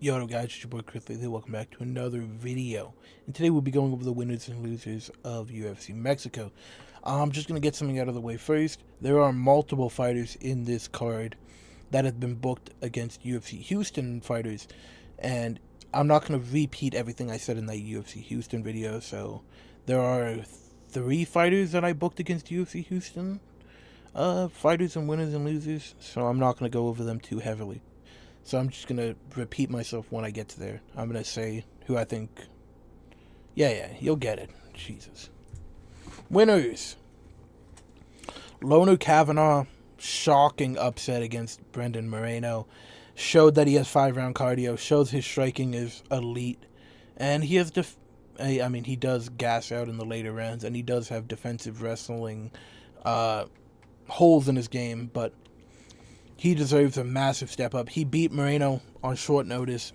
Yo, guys, it's your boy Chris Lately. Welcome back to another video. And today we'll be going over the winners and losers of UFC Mexico. I'm just going to get something out of the way first. There are multiple fighters in this card that have been booked against UFC Houston fighters. And I'm not going to repeat everything I said in that UFC Houston video. So there are 3 fighters that I booked against UFC Houston. Fighters and winners and losers. So I'm not going to go over them too heavily. So I'm just going to repeat myself when I get to there. I'm going to say who I think... Yeah, you'll get it. Jesus. Winners. Kavanagh, shocking upset against Brendan Moreno. Showed that he has 5-round cardio. Shows his striking is elite. And he has... he does gas out in the later rounds. And he does have defensive wrestling holes in his game. But... he deserves a massive step up. He beat Moreno on short notice.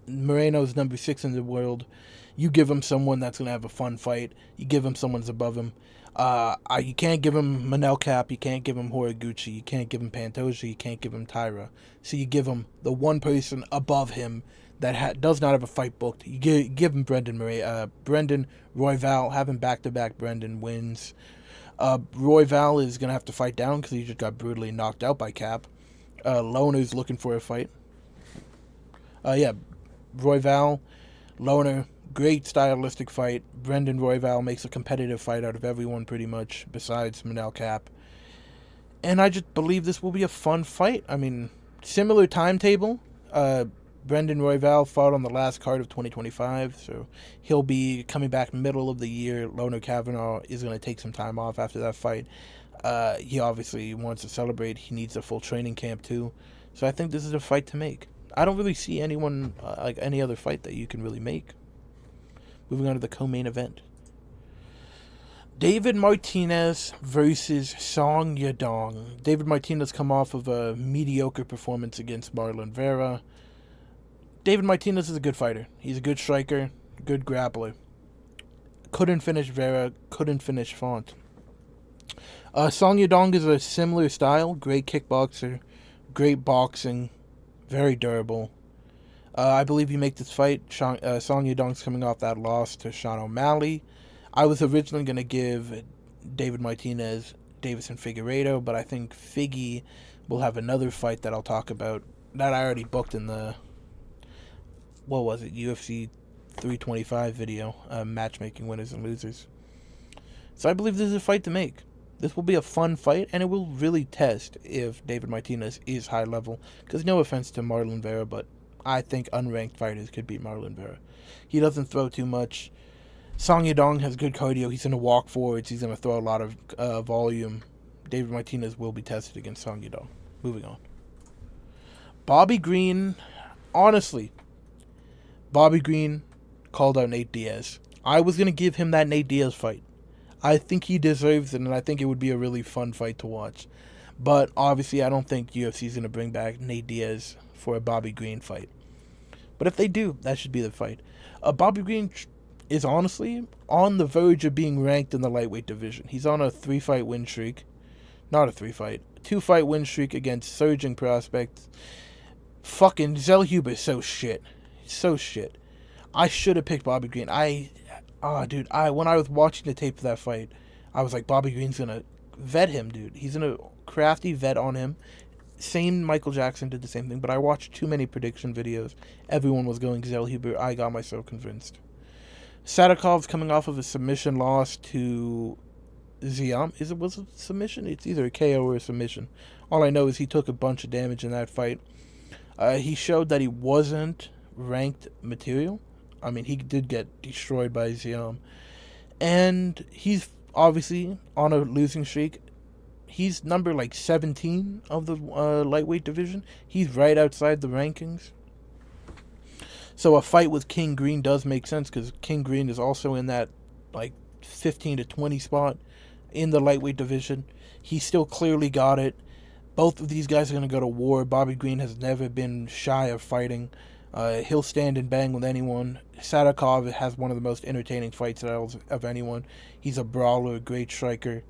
Moreno's number 6 in the world. You give him someone that's going to have a fun fight. You give him someone that's above him. You can't give him Manel Cap. You can't give him Horiguchi. You can't give him Pantoja. You can't give him Tyra. So you give him the one person above him that does not have a fight booked. You give him Brendan Royval. Have him back-to-back Brendan wins. Royval is going to have to fight down because he just got brutally knocked out by Cap. Loner's looking for a fight. Royval, Loner, great stylistic fight. Brendan Royval makes a competitive fight out of everyone pretty much, besides Manel Cap. And I just believe this will be a fun fight. I mean, similar timetable. Brendan Royval fought on the last card of 2025, so he'll be coming back middle of the year. Loner Kavanagh is going to take some time off after that fight. He obviously wants to celebrate. He needs a full training camp too. So I think this is a fight to make. I don't really see anyone like any other fight that you can really make. Moving on to the co-main event. David Martinez versus Song Yadong. David Martinez come off of a mediocre performance against Marlon Vera. David Martinez is a good fighter. He's a good striker, good grappler. Couldn't finish Vera, couldn't finish Font. Song Yadong is a similar style. Great kickboxer, great boxing, very durable. I believe you make this fight. Song Yadong's coming off that loss to Sean O'Malley. I was originally going to give David Martinez Davison Figueiredo, but I think Figgy will have another fight that I'll talk about that I already booked in the... what was it? UFC 325 video. Matchmaking winners and losers. So I believe this is a fight to make. This will be a fun fight, and it will really test if David Martinez is high level. Because no offense to Marlon Vera, but I think unranked fighters could beat Marlon Vera. He doesn't throw too much. Song Yadong has good cardio. He's going to walk forwards. He's going to throw a lot of volume. David Martinez will be tested against Song Yadong. Moving on. Bobby Green, honestly, Bobby Green called out Nate Diaz. I was going to give him that Nate Diaz fight. I think he deserves it, and I think it would be a really fun fight to watch. But obviously, I don't think UFC is going to bring back Nate Diaz for a Bobby Green fight. But if they do, that should be the fight. Bobby Green is honestly on the verge of being ranked in the lightweight division. He's on a 3-fight win streak. Not a 3-fight. 2-fight win streak against surging prospects. Fucking Zell Huber's so shit. So shit. I should have picked Bobby Green. When I was watching the tape of that fight, I was like, Bobby Green's gonna vet him, dude. He's gonna crafty vet on him. Same Michael Jackson did the same thing, but I watched too many prediction videos. Everyone was going Zell Huber. I got myself convinced. Sadakov's coming off of a submission loss to Ziam. Was it a submission? It's either a KO or a submission. All I know is he took a bunch of damage in that fight. He showed that he wasn't ranked material. I mean, he did get destroyed by Ziam. And he's obviously on a losing streak. He's number 17 of the lightweight division. He's right outside the rankings. So a fight with King Green does make sense because King Green is also in that 15 to 20 spot in the lightweight division. He still clearly got it. Both of these guys are going to go to war. Bobby Green has never been shy of fighting. He'll stand and bang with anyone. Sadakov has one of the most entertaining fight styles of anyone. He's a brawler, a great striker.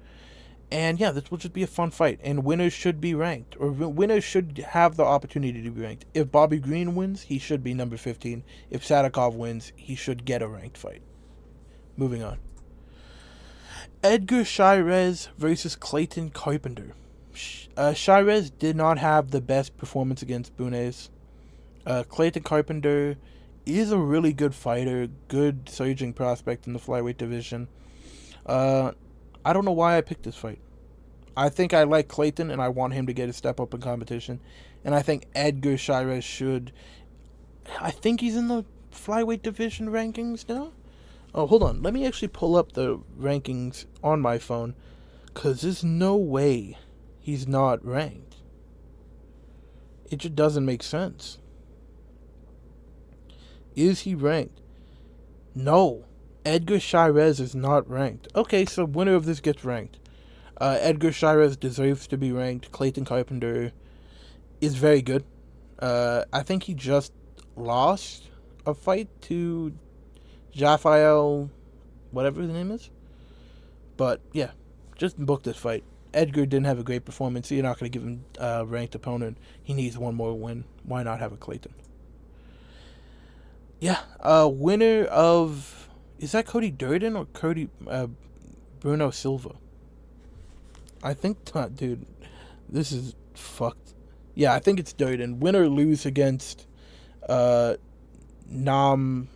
And yeah, this will just be a fun fight. And winners should be ranked, or winners should have the opportunity to be ranked. If Bobby Green wins, he should be number 15. If Sadikov wins, he should get a ranked fight. Moving on. Edgar Chairez versus Clayton Carpenter. Chairez did not have the best performance against Bunes. Clayton Carpenter is a really good fighter, good surging prospect in the flyweight division. I don't know why I picked this fight. I think I like Clayton, and I want him to get a step up in competition. And I think Edgar Chairez should... I think he's in the flyweight division rankings now? Oh, hold on. Let me actually pull up the rankings on my phone, because there's no way he's not ranked. It just doesn't make sense. Is he ranked? No. Edgar Chairez is not ranked. Okay, so winner of this gets ranked. Edgar Chairez deserves to be ranked. Clayton Carpenter is very good. I think he just lost a fight to Jafael, whatever his name is. But yeah, just book this fight. Edgar didn't have a great performance, so you're not going to give him a ranked opponent. He needs one more win. Why not have a Clayton? Yeah, winner of... Is that Cody Durden or Bruno Silva? I think not, dude. This is fucked. Yeah, I think it's Durden. Win or lose against Namyan,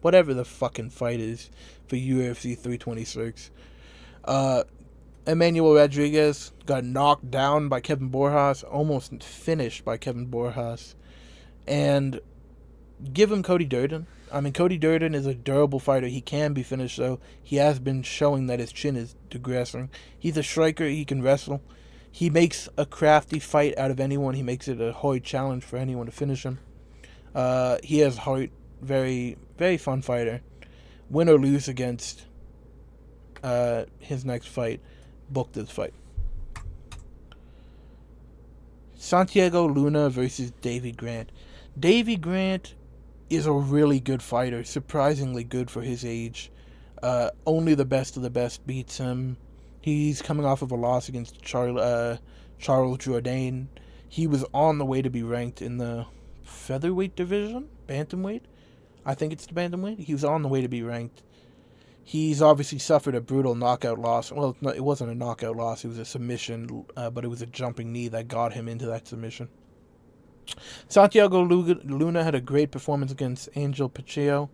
whatever the fucking fight is for UFC 326. Emmanuel Rodriguez got knocked down by Kevin Borjas, almost finished by Kevin Borjas. And give him Cody Durden. I mean, Cody Durden is a durable fighter. He can be finished, though. He has been showing that his chin is digressing. He's a striker. He can wrestle. He makes a crafty fight out of anyone. He makes it a hard challenge for anyone to finish him. He has heart. Very, very fun fighter. Win or lose against his next fight. Book this fight. Santiago Luna versus Davy Grant. Davy Grant is a really good fighter, surprisingly good for his age. Only the best of the best beats him. He's coming off of a loss against Charles Jourdain. He was on the way to be ranked in the featherweight division? Bantamweight? I think it's the bantamweight. He was on the way to be ranked. He's obviously suffered a brutal knockout loss. Well, no, it wasn't a knockout loss. It was a submission, but it was a jumping knee that got him into that submission. Santiago Luna had a great performance against Angel Pacheco,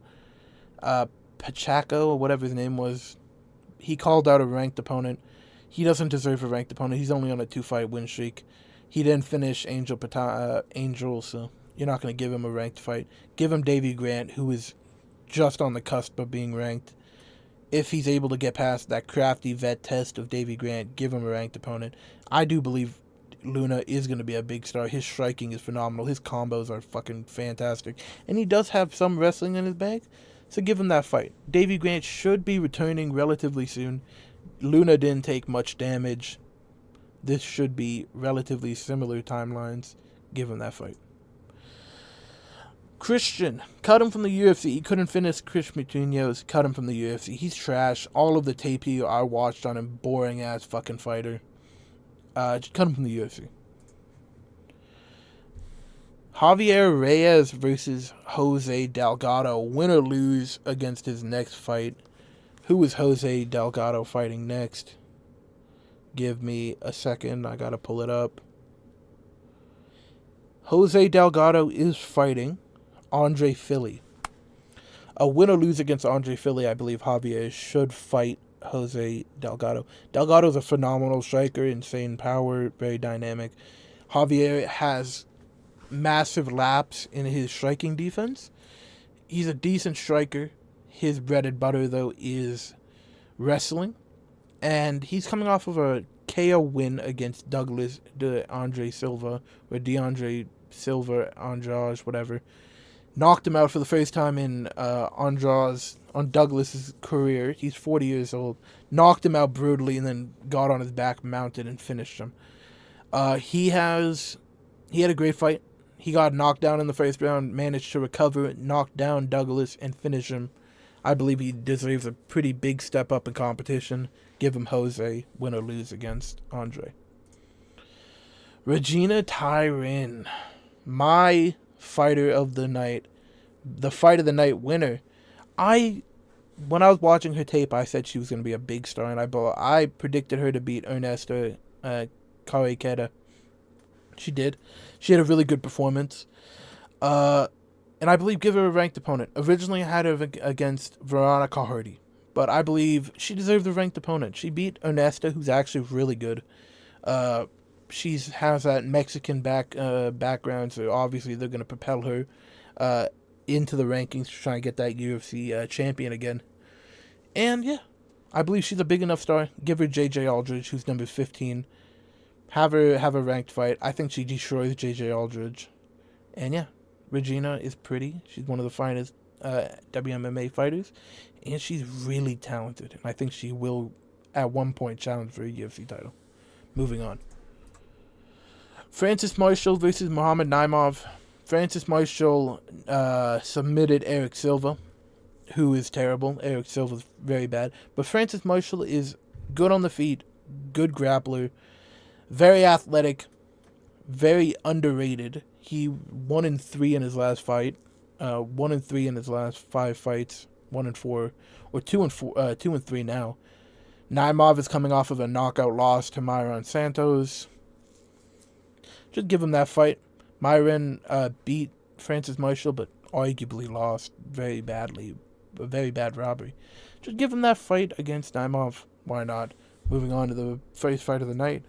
or whatever his name was. He called out a ranked opponent. He doesn't deserve a ranked opponent. He's only on a 2-fight win streak. He didn't finish Angel, so you're not going to give him a ranked fight. Give him Davy Grant, who is just on the cusp of being ranked. If he's able to get past that crafty vet test of Davy Grant, give him a ranked opponent. I do believe Luna is going to be a big star. His striking is phenomenal. His combos are fucking fantastic. And he does have some wrestling in his bag, so give him that fight. Davy Grant should be returning relatively soon. Luna didn't take much damage. This should be relatively similar timelines. Give him that fight. Christian, cut him from the UFC. He couldn't finish Chris Munoz. Cut him from the UFC. He's trash. All of the tape I watched on him, boring ass fucking fighter. Just cut him from the UFC. Javier Reyes versus Jose Delgado. Win or lose against his next fight. Who is Jose Delgado fighting next? Give me a second. I gotta pull it up. Jose Delgado is fighting Andre Fili. A win or lose against Andre Fili, I believe Javier should fight Jose Delgado. Delgado's a phenomenal striker, insane power, very dynamic. Javier has massive lapse in his striking defense. He's a decent striker. His bread and butter, though, is wrestling. And he's coming off of a KO win against DeAndre Silva, Andrade, whatever. Knocked him out for the first time in on Douglas's career. He's 40 years old. Knocked him out brutally and then got on his back, mounted, and finished him. He had a great fight. He got knocked down in the first round, managed to recover, knocked down Douglas, and finish him. I believe he deserves a pretty big step up in competition. Give him Jose, win or lose against Andre. Regina Tyrin, my fighter of the night, the fight of the night winner. When I was watching her tape, I said she was going to be a big star, and I predicted her to beat Ernesto Carrequeta. She did. She had a really good performance. And I believe give her a ranked opponent. Originally, I had her against Veronica Hardy, but I believe she deserves a ranked opponent. She beat Ernesto, who's actually really good. She has that Mexican background, so obviously they're going to propel her into the rankings to try and get that UFC champion again. And yeah, I believe she's a big enough star. Give her JJ Aldridge, who's number 15. Have a ranked fight. I think she destroys JJ Aldridge. And yeah, Regina is pretty. She's one of the finest WMMA fighters. And she's really talented. And I think she will, at one point, challenge for a UFC title. Moving on. Francis Marshall versus Muhammad Naimov. Francis Marshall submitted Eric Silva, who is terrible. Eric Silva's very bad. But Francis Marshall is good on the feet, good grappler, very athletic, very underrated. He 1-3 in his last fight, 1-3 in his last 5 fights, 1-4, or 2-3 now. Naimov is coming off of a knockout loss to Myron Santos. Just give him that fight. Myron beat Francis Marshall, but arguably lost very badly. A very bad robbery. Just give him that fight against Naimov. Why not? Moving on to the first fight of the night.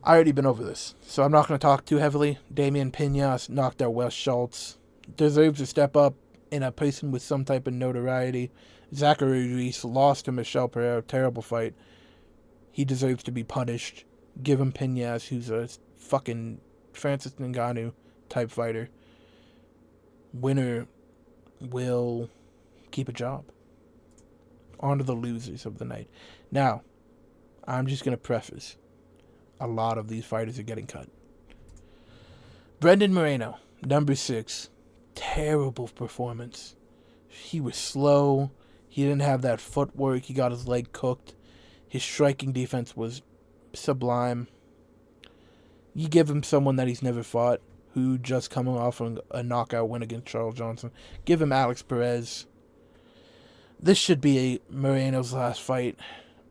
I already been over this, so I'm not going to talk too heavily. Damian Pinas knocked out Wes Schultz. Deserves to step up in a person with some type of notoriety. Zachary Reese lost to Michel Pereira. Terrible fight. He deserves to be punished. Give him Pinas, who's a fucking Francis Ngannou type fighter. Winner will keep a job. On to the losers of the night. Now, I'm just going to preface. A lot of these fighters are getting cut. Brendan Moreno, number 6. Terrible performance. He was slow. He didn't have that footwork. He got his leg cooked. His striking defense was sublime. You give him someone that he's never fought, who just coming off a knockout win against Charles Johnson. Give him Alex Perez. This should be Moreno's last fight.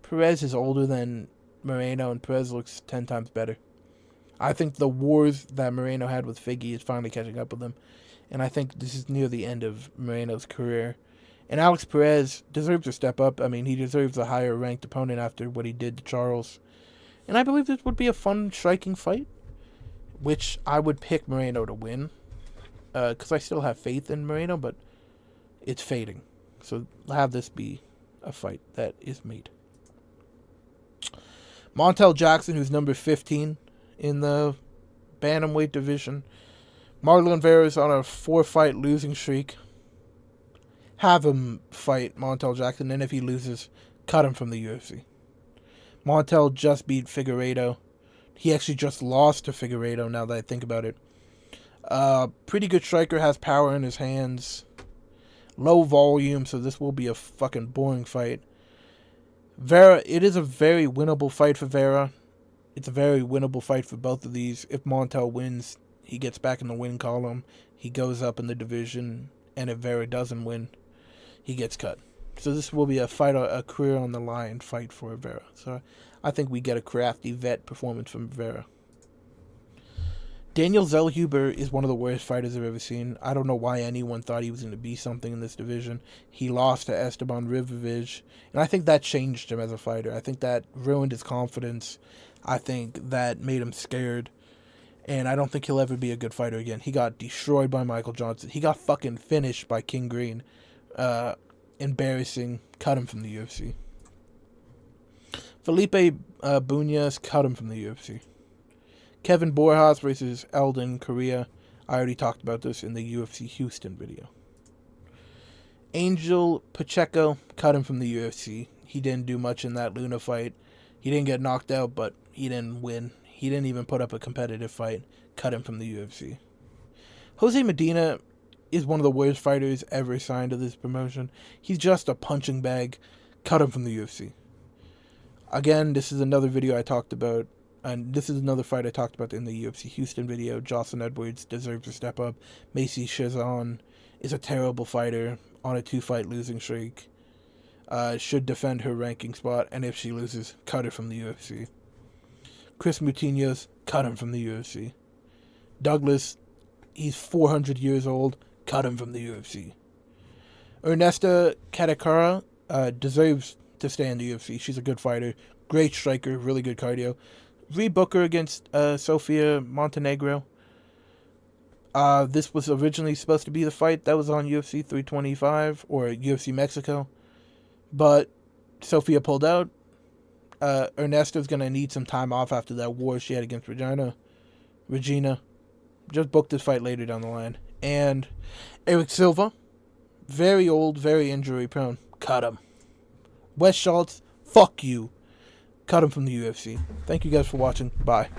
Perez is older than Moreno, and Perez looks 10 times better. I think the wars that Moreno had with Figgy is finally catching up with him. And I think this is near the end of Moreno's career. And Alex Perez deserves to step up. I mean, he deserves a higher ranked opponent after what he did to Charles. And I believe this would be a fun striking fight, which I would pick Moreno to win. Because I still have faith in Moreno, but it's fading. So have this be a fight that is made. Montel Jackson, who's number 15 in the bantamweight division. Marlon Vera is on a 4-fight losing streak. Have him fight Montel Jackson, and if he loses, cut him from the UFC. Montel just beat Figueiredo. He actually just lost to Figueiredo, now that I think about it. Pretty good striker, has power in his hands. Low volume, so this will be a fucking boring fight. Vera, it is a very winnable fight for Vera. It's a very winnable fight for both of these. If Montel wins, he gets back in the win column. He goes up in the division. And if Vera doesn't win, he gets cut. So this will be a fight, a career on the line fight for Vera. So I think we get a crafty vet performance from Vera. Daniel Zellhuber is one of the worst fighters I've ever seen. I don't know why anyone thought he was going to be something in this division. He lost to Esteban Rivovich, and I think that changed him as a fighter. I think that ruined his confidence. I think that made him scared, and I don't think he'll ever be a good fighter again. He got destroyed by Michael Johnson. He got fucking finished by King Green. Embarrassing. Cut him from the UFC. Felipe Bunya's cut him from the UFC. Kevin Borjas versus Eldon Correa. I already talked about this in the UFC Houston video. Angel Pacheco, cut him from the UFC. He didn't do much in that Luna fight. He didn't get knocked out, but he didn't win. He didn't even put up a competitive fight. Cut him from the UFC. Jose Medina is one of the worst fighters ever signed to this promotion. He's just a punching bag. Cut him from the UFC. Again, this is another video I talked about, and this is another fight I talked about in the UFC Houston video. Jocelyn Edwards deserves to step up. Macy Chiasson is a terrible fighter on a 2-fight losing streak. Should defend her ranking spot, and if she loses, cut her from the UFC. Chris Moutinho's, cut him from the UFC. Douglas, he's 400 years old, cut him from the UFC. Ernesta Katakara deserves to stay in the UFC. She's a good fighter, great striker, really good cardio. Rebook her against Sofia Montenegro. This was originally supposed to be the fight that was on UFC 325 or UFC Mexico, but Sofia pulled out. Ernesta's going to need some time off after that war she had against Regina. Just booked this fight later down the line. And Eric Silva, very old, very injury prone. Cut him. Wes Schultz, fuck you. Cut him from the UFC. Thank you guys for watching. Bye.